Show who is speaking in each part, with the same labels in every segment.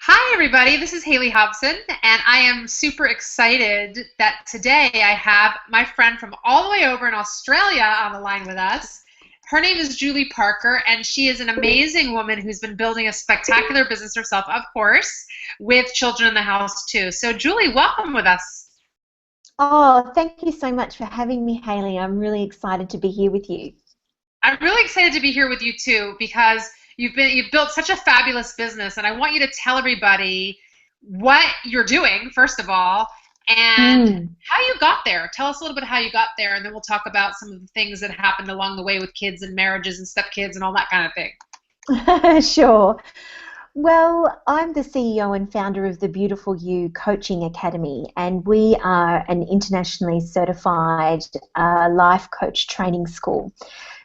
Speaker 1: Hi, everybody. This is Haley Hobson, and I am super excited that today I have my friend from all the way over in Australia on the line with us. Her name is Julie Parker, and she is an amazing woman who's been building a spectacular business herself, of course, with children in the house, too. So, Julie, welcome with us.
Speaker 2: Oh, thank you so much for having me, Haley. I'm really excited to be here with you.
Speaker 1: I'm really excited to be here with you, too, because you've built such a fabulous business, and I want you to tell everybody what you're doing, first of all, and
Speaker 2: Mm.
Speaker 1: how you got there. Tell us a little bit how you got there, and then we'll talk about some of the things that happened along the way with kids and marriages and stepkids and all that kind of thing.
Speaker 2: Sure. Well, I'm the CEO and founder of the Beautiful You Coaching Academy, and we are an internationally certified life coach training school.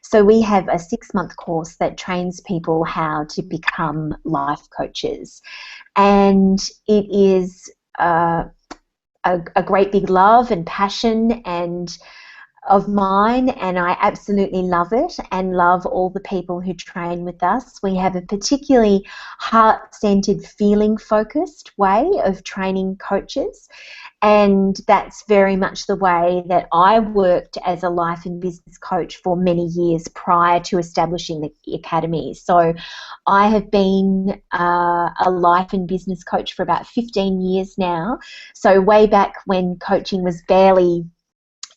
Speaker 2: So we have a 6-month course that trains people how to become life coaches. And it is a great big love and passion and of mine, and I absolutely love it and love all the people who train with us. We have a particularly heart-centered, feeling-focused way of training coaches, and that's very much the way that I worked as a life and business coach for many years prior to establishing the academy. So I have been a life and business coach for about 15 years now. So way back when coaching was barely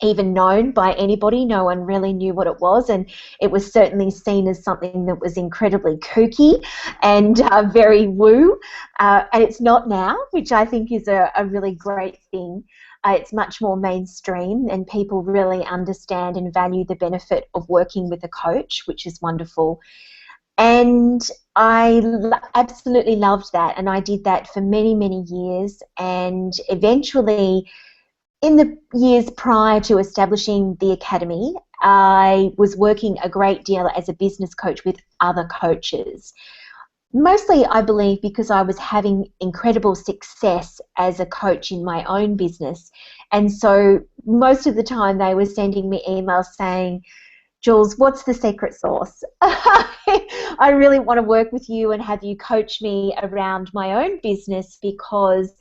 Speaker 2: even known by anybody. No one really knew what it was, and it was certainly seen as something that was incredibly kooky and very woo, and it's not now, which I think is a really great thing. It's much more mainstream, and people really understand and value the benefit of working with a coach, which is wonderful. And absolutely loved that, and I did that for many, many years, and eventually in the years prior to establishing the academy, I was working a great deal as a business coach with other coaches. Mostly, I believe, because I was having incredible success as a coach in my own business. And so most of the time they were sending me emails saying, Jules, what's the secret sauce? I really want to work with you and have you coach me around my own business because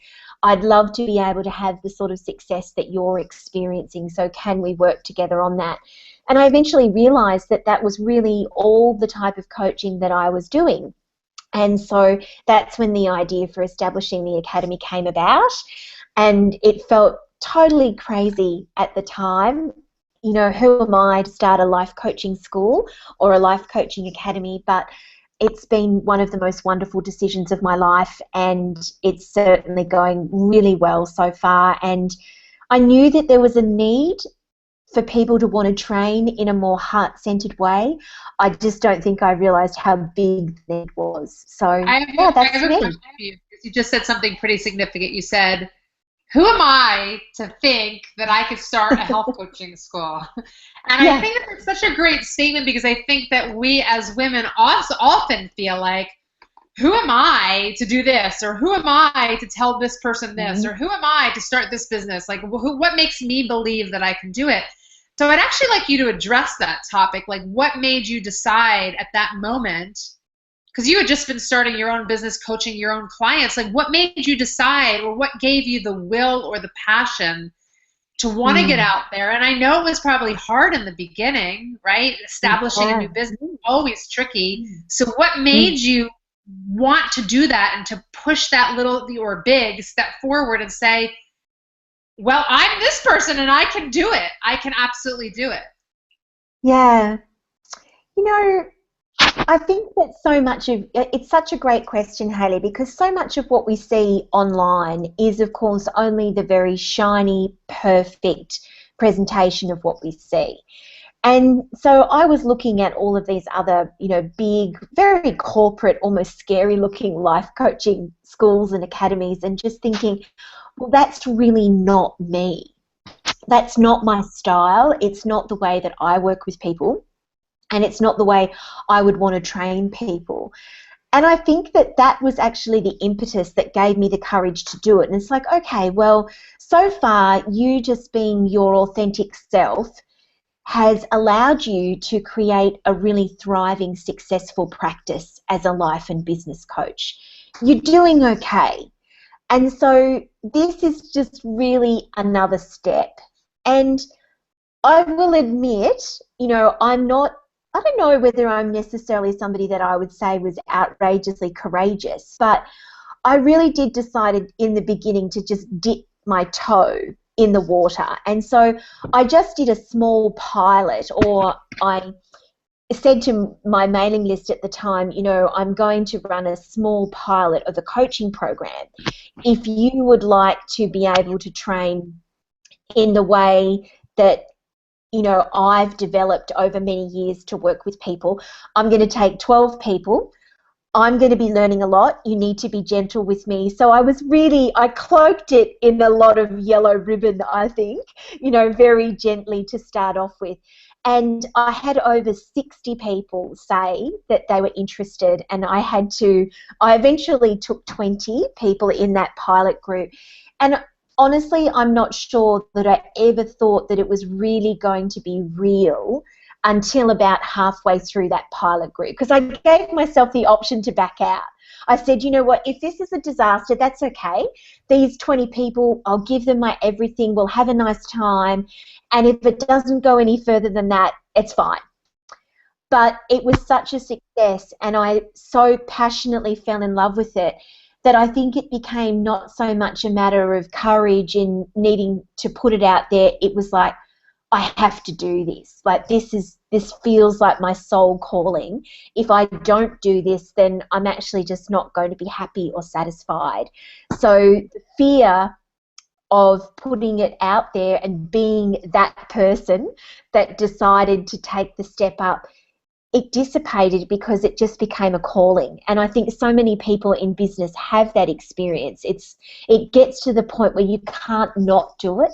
Speaker 2: I'd love to be able to have the sort of success that you're experiencing. So can we work together on that? And I eventually realized that that was really all the type of coaching that I was doing. And so that's when the idea for establishing the academy came about. And it felt totally crazy at the time. You know, who am I to start a life coaching school or a life coaching academy? But it's been one of the most wonderful decisions of my life, and it's certainly going really well so far. And I knew that there was a need for people to want to train in a more heart-centered way. I just don't think I realised how big the need was. So, yeah,
Speaker 1: I
Speaker 2: that's
Speaker 1: have a
Speaker 2: me.
Speaker 1: question for you because you just said something pretty significant. You said, who am I to think that I could start a health coaching school? And I
Speaker 2: Yeah.
Speaker 1: think that it's such a great statement because I think that we as women also often feel like, who am I to do this? Or who am I to tell this person this?
Speaker 2: Mhm.
Speaker 1: Or who am I to start this business? Like, what makes me believe that I can do it? So I'd actually like you to address that topic. Like, what made you decide at that moment? Because you had just been starting your own business, coaching your own clients. Like, what made you decide, or what gave you the will or the passion to want to get
Speaker 2: Mm.
Speaker 1: out there? And I know it was probably hard in the beginning, right? Establishing a new
Speaker 2: Yeah.
Speaker 1: business is always tricky.
Speaker 2: Mm.
Speaker 1: So, what
Speaker 2: Mm.
Speaker 1: made you want to do that and to push that little or big step forward and say, well, I'm this person and I can do it. I can absolutely do it.
Speaker 2: Yeah. You know, I think that so much of it's such a great question, Haley, because so much of what we see online is, of course, only the very shiny, perfect presentation of what we see. And so I was looking at all of these other, big, very corporate, almost scary looking life coaching schools and academies and just thinking, well, that's really not me. That's not my style. It's not the way that I work with people, and it's not the way I would want to train people. And I think that that was actually the impetus that gave me the courage to do it. And it's like, okay, well, so far you just being your authentic self has allowed you to create a really thriving, successful practice as a life and business coach. you're doing okay. And so this is just really another step. And I will admit, you know, I don't know whether I'm necessarily somebody that I would say was outrageously courageous, but I really did decide in the beginning to just dip my toe in the water. And so I just did a small pilot, or I said to my mailing list at the time, you know, I'm going to run a small pilot of a coaching program. If you would like to be able to train in the way that, you know, I've developed over many years to work with people, I'm going to take 12 people. I'm going to be learning a lot. You need to be gentle with me. So I cloaked it in a lot of yellow ribbon, I think, you know, very gently to start off with. And I had over 60 people say that they were interested, and I eventually took 20 people in that pilot group. And honestly, I'm not sure that I ever thought that it was really going to be real until about halfway through that pilot group, because I gave myself the option to back out. I said, you know what, if this is a disaster, that's okay. These 20 people, I'll give them my everything, we'll have a nice time, and if it doesn't go any further than that, it's fine. But it was such a success, and I so passionately fell in love with it, that I think it became not so much a matter of courage in needing to put it out there. It was like, I have to do this. Like, this feels like my soul calling. If I don't do this, then I'm actually just not going to be happy or satisfied. So the fear of putting it out there and being that person that decided to take the step up, it dissipated because it just became a calling. And I think so many people in business have that experience. It gets to the point where you can't not do it.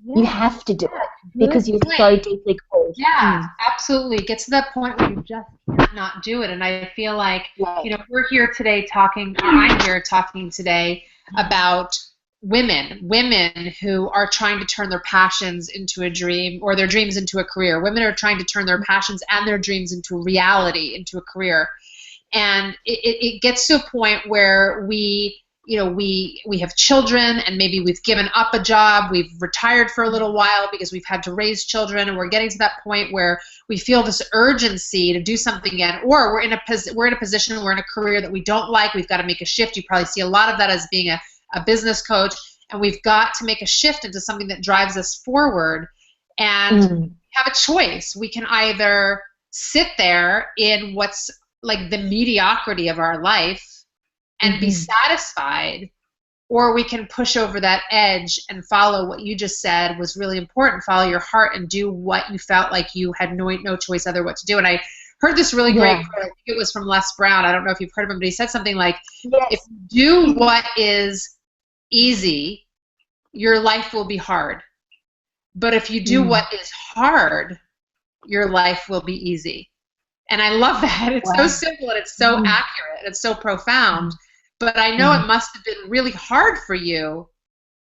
Speaker 2: You have to do it because you're so deeply called.
Speaker 1: Yeah, absolutely. Get to that point where you just can't not do it. And I feel like, you know, we're here today talking, or I'm here talking today about women who are trying to turn their passions into a dream, or their dreams into a career. Women are trying to turn their passions and their dreams into a reality, into a career. And it gets to a point where we have children, and maybe we've given up a job, we've retired for a little while because we've had to raise children, and we're getting to that point where we feel this urgency to do something again, or we're in a position, we're in a career that we don't like, we've got to make a shift. You probably see a lot of that as being a business coach, and we've got to make a shift into something that drives us forward. And we have a choice. We can either sit there in what's like the mediocrity of our life and be satisfied, or we can push over that edge and follow what you just said was really important. Follow your heart and do what you felt like you had no choice other what to do. And I heard this really great quote. I think it was from Les Brown. I don't know if you've heard of him, but he said something like, if you do what is easy, your life will be hard. But if you do what is hard, your life will be easy. And I love that. It's so simple, and it's so accurate. It's so profound. But I know it must have been really hard for you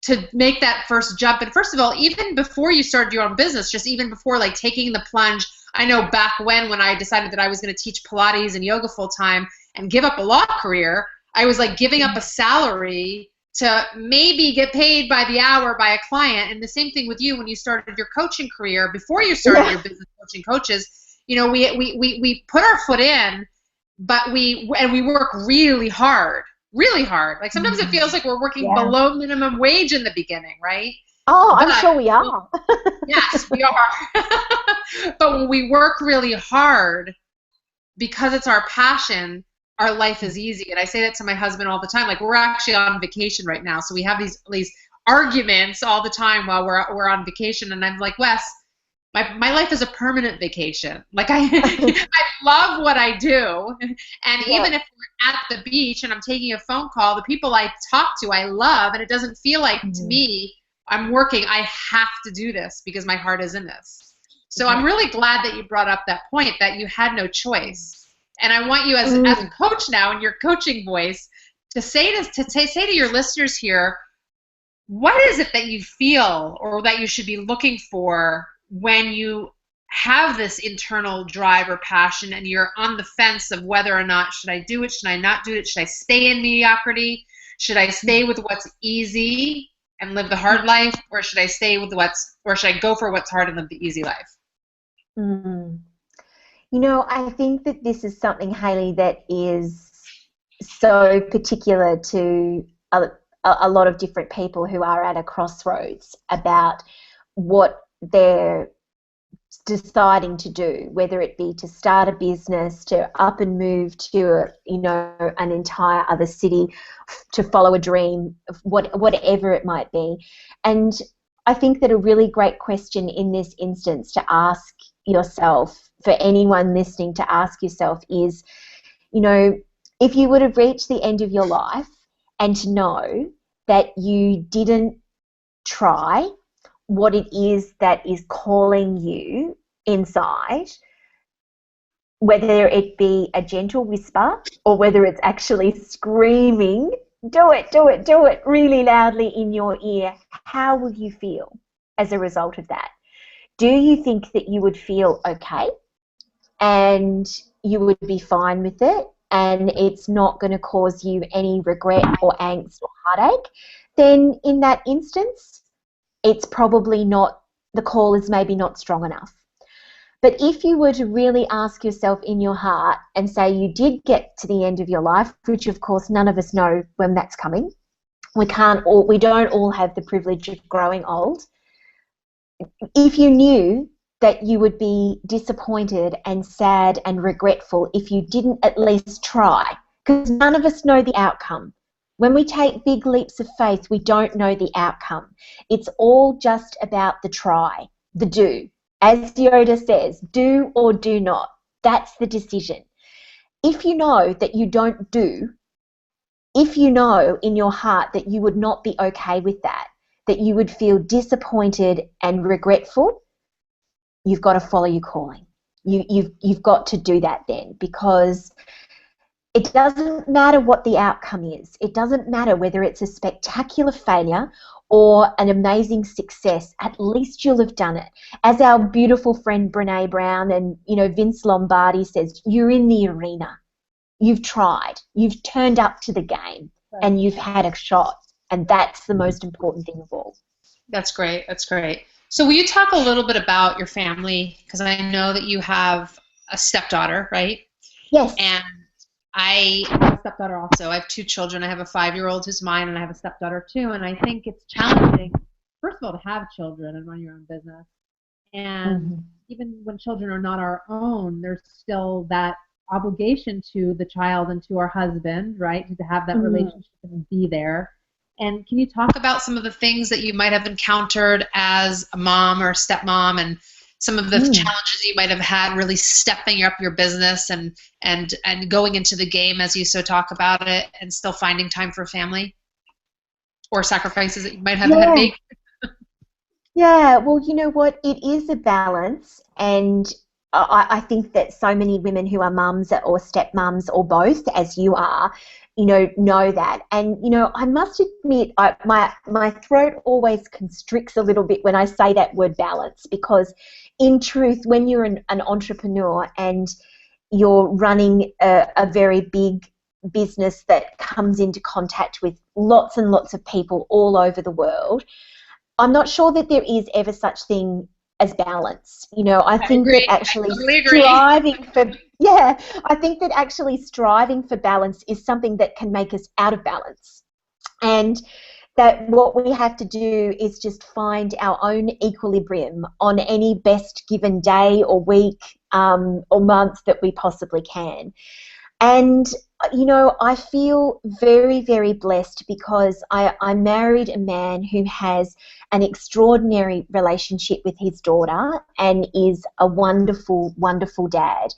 Speaker 1: to make that first jump. And first of all, even before you started your own business, just even before like taking the plunge, I know back when I decided that I was going to teach Pilates and yoga full time and give up a law career, I was like giving up a salary to maybe get paid by the hour by a client. And the same thing with you when you started your coaching career, before you started your business coaching coaches, you know, we put our foot in, but we work really hard. Really hard. Like sometimes it feels like we're working below minimum wage in the beginning, right?
Speaker 2: Oh, I'm sure we are.
Speaker 1: Yes, we are. But when we work really hard, because it's our passion, our life is easy. And I say that to my husband all the time. Like, we're actually on vacation right now, so we have these arguments all the time while we're on vacation. And I'm like, Wes, my life is a permanent vacation. Like I love what I do. And even if we're at the beach and I'm taking a phone call, the people I talk to, I love, and it doesn't feel like to me I'm working. I have to do this because my heart is in this. So I'm really glad that you brought up that point, that you had no choice. And I want you as a coach now, in your coaching voice, to say to your listeners here, what is it that you feel or that you should be looking for when you have this internal drive or passion, and you're on the fence of whether or not should I do it, should I not do it, should I stay in mediocrity, should I stay with what's easy and live the hard life, or should I stay with or should I go for what's hard and live the easy life?
Speaker 2: Mm. You know, I think that this is something, Hayley, that is so particular to a lot of different people who are at a crossroads about what they're deciding to do, whether it be to start a business, to up and move to, you know, an entire other city, to follow a dream, whatever it might be. And I think that a really great question in this instance to ask yourself, for anyone listening to ask yourself, is, you know, if you would have reached the end of your life and to know that you didn't try what it is that is calling you inside, whether it be a gentle whisper or whether it's actually screaming, do it, do it, do it, really loudly in your ear, how will you feel as a result of that? Do you think that you would feel okay and you would be fine with it and it's not going to cause you any regret or angst or heartache? Then in that instance, it's probably not, the call is maybe not strong enough. But if you were to really ask yourself in your heart and say you did get to the end of your life, which of course none of us know when that's coming, we don't all have the privilege of growing old. If you knew that you would be disappointed and sad and regretful if you didn't at least try, because none of us know the outcome. When we take big leaps of faith, we don't know the outcome. It's all just about the try, the do. As Yoda says, do or do not. That's the decision. If you know that you don't do, if you know in your heart that you would not be okay with that you would feel disappointed and regretful, you've got to follow your calling. You've got to do that then, because it doesn't matter what the outcome is. It doesn't matter whether it's a spectacular failure or an amazing success. At least you'll have done it. As our beautiful friend Brene Brown and, you know, Vince Lombardi says, you're in the arena. You've tried. You've turned up to the game, and you've had a shot. And that's the most important thing of all.
Speaker 1: That's great. That's great. So will you talk a little bit about your family? Because I know that you have a stepdaughter, right?
Speaker 2: Yes.
Speaker 1: And I have a stepdaughter also. I have two children. I have a 5-year-old who's mine, and I have a stepdaughter too. And I think it's challenging, first of all, to have children and run your own business. And even when children are not our own, there's still that obligation to the child and to our husband, right, to have that relationship and be there. And can you talk about some of the things that you might have encountered as a mom or a stepmom, and some of the challenges you might have had really stepping up your business and going into the game, as you so talk about it, and still finding time for family, or sacrifices that you might have had to make?
Speaker 2: Yeah, well, you know what? It is a balance, and I think that so many women who are mums or stepmums or both, as you are, you know that. And, you know, I must admit, my throat always constricts a little bit when I say that word balance, because in truth, when you're an entrepreneur and you're running a very big business that comes into contact with lots and lots of people all over the world, I'm not sure that there is ever such thing as balance. You know, I think that actually striving for balance is something that can make us out of balance. And that what we have to do is just find our own equilibrium on any best given day or week or month that we possibly can. And, you know, I feel very, very blessed because I married a man who has an extraordinary relationship with his daughter and is a wonderful, wonderful dad.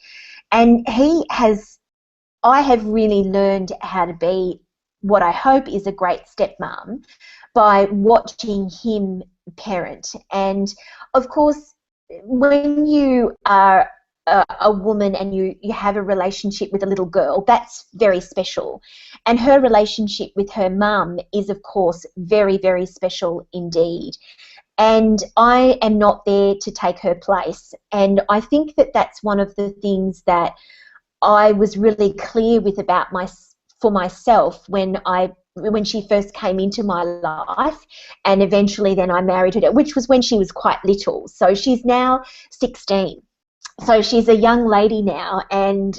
Speaker 2: And I have really learned how to be what I hope is a great stepmom by watching him parent. And, of course, when you are a woman and you have a relationship with a little girl, that's very special. And her relationship with her mum is, of course, very, very special indeed. and I am not there to take her place. And I think that that's one of the things that I was really clear with about for myself when she first came into my life, and eventually then I married her, which was when she was quite little. So she's now 16. So she's a young lady now, and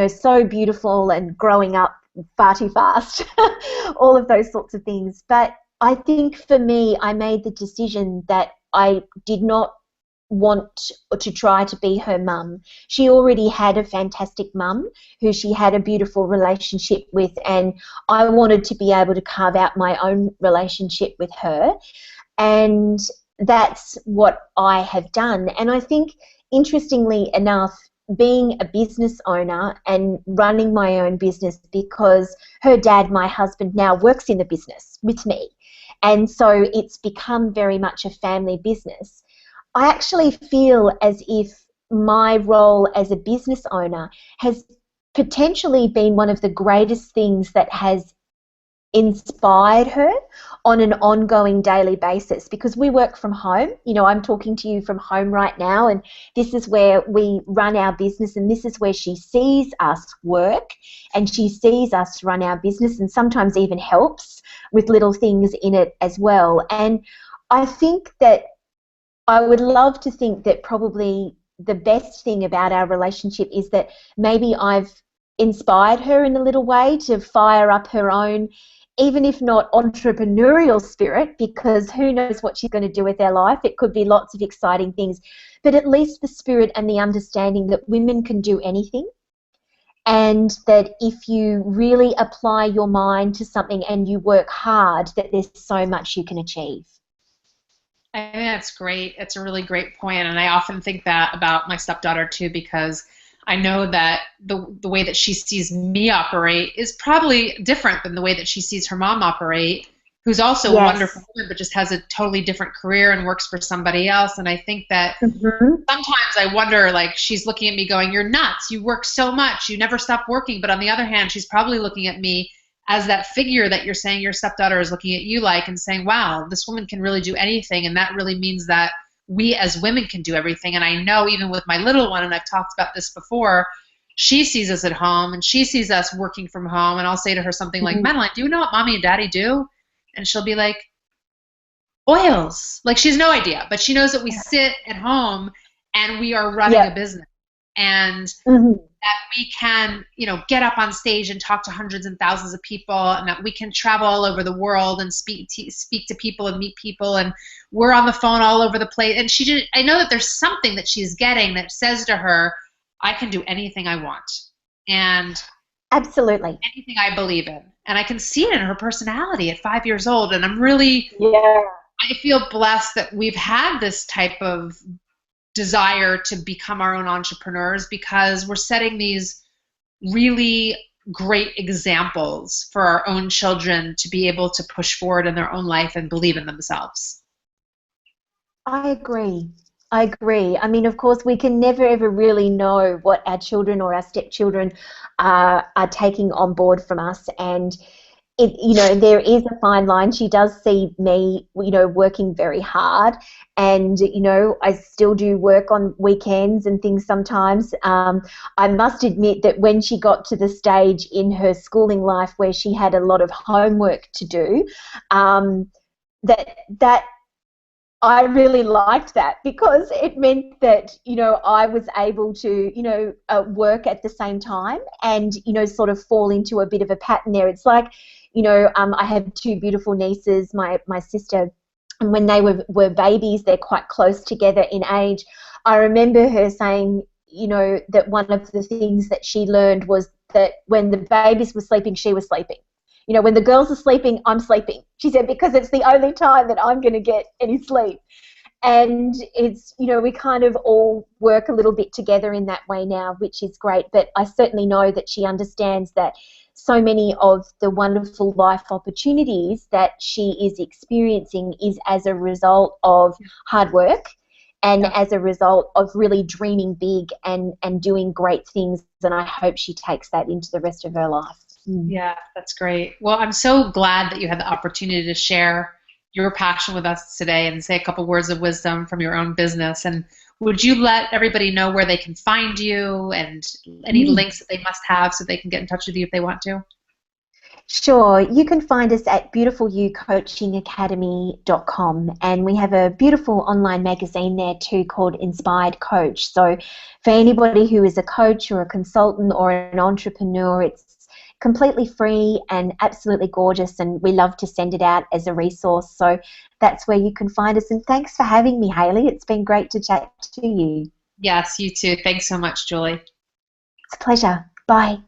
Speaker 2: so beautiful and growing up far too fast, all of those sorts of things. But I think for me, I made the decision that I did not want to try to be her mum. She already had a fantastic mum who she had a beautiful relationship with, and I wanted to be able to carve out my own relationship with her, and that's what I have done. And I think, interestingly enough, being a business owner and running my own business, because her dad, my husband, now works in the business with me, and so it's become very much a family business. I actually feel as if my role as a business owner has potentially been one of the greatest things that has inspired her on an ongoing daily basis, because we work from home. I'm talking to you from home right now, and this is where we run our business, and this is where she sees us work, and she sees us run our business, and sometimes even helps with little things in it as well. And I think that I would love to think that probably the best thing about our relationship is that maybe I've inspired her in a little way to fire up her own, even if not entrepreneurial spirit, because who knows what she's going to do with her life. It could be lots of exciting things, but at least the spirit and the understanding that women can do anything, and that if you really apply your mind to something and you work hard, that there's so much you can achieve.
Speaker 1: I think that's great. It's a really great point, and I often think that about my stepdaughter too, because I know that the way that she sees me operate is probably different than the way that she sees her mom operate, who's also a wonderful woman, but just has a totally different career and works for somebody else. And I think that sometimes I wonder, like, she's looking at me going, "You're nuts. You work so much. You never stop working." But on the other hand, she's probably looking at me as that figure that you're saying your stepdaughter is looking at you like, and saying, wow, this woman can really do anything. And that really means that we as women can do everything. And I know even with my little one, and I've talked about this before, she sees us at home and she sees us working from home, and I'll say to her something like, Madeline, do you know what mommy and daddy do? And she'll be like, oils. Like, she has no idea, but she knows that we sit at home and we are running a business. And that we can, get up on stage and talk to hundreds and thousands of people, and that we can travel all over the world and speak to people and meet people, and we're on the phone all over the place. And I know that there's something that she's getting that says to her, I can do anything I want, and
Speaker 2: absolutely
Speaker 1: anything I believe in. And I can see it in her personality at 5 years old. And I'm really, I feel blessed that we've had this type of desire to become our own entrepreneurs, because we're setting these really great examples for our own children to be able to push forward in their own life and believe in themselves.
Speaker 2: I agree. I mean, of course, we can never ever really know what our children or our stepchildren are taking on board from us, and there is a fine line. She does see me, working very hard, and, I still do work on weekends and things sometimes. I must admit that when she got to the stage in her schooling life where she had a lot of homework to do, that I really liked that, because it meant that, I was able to, work at the same time and, sort of fall into a bit of a pattern there. It's like, I have two beautiful nieces, my sister, and when they were babies, they're quite close together in age. I remember her saying, that one of the things that she learned was that when the babies were sleeping, she was sleeping. When the girls are sleeping, I'm sleeping. She said, because it's the only time that I'm going to get any sleep. And it's, we kind of all work a little bit together in that way now, which is great. But I certainly know that she understands that so many of the wonderful life opportunities that she is experiencing is as a result of hard work, and as a result of really dreaming big and doing great things. And I hope she takes that into the rest of her life.
Speaker 1: Yeah, that's great. Well, I'm so glad that you had the opportunity to share your passion with us today and say a couple words of wisdom from your own business. And would you let everybody know where they can find you and any
Speaker 2: Mm.
Speaker 1: links that they must have so they can get in touch with you if they want to?
Speaker 2: Sure, you can find us at beautifulyoucoachingacademy.com, and we have a beautiful online magazine there too called Inspired Coach. So for anybody who is a coach or a consultant or an entrepreneur, it's completely free and absolutely gorgeous, and we love to send it out as a resource. So that's where you can find us, and thanks for having me, Hayley. It's been great to chat to you.
Speaker 1: Yes, you too. Thanks so much, Julie.
Speaker 2: It's a pleasure. Bye.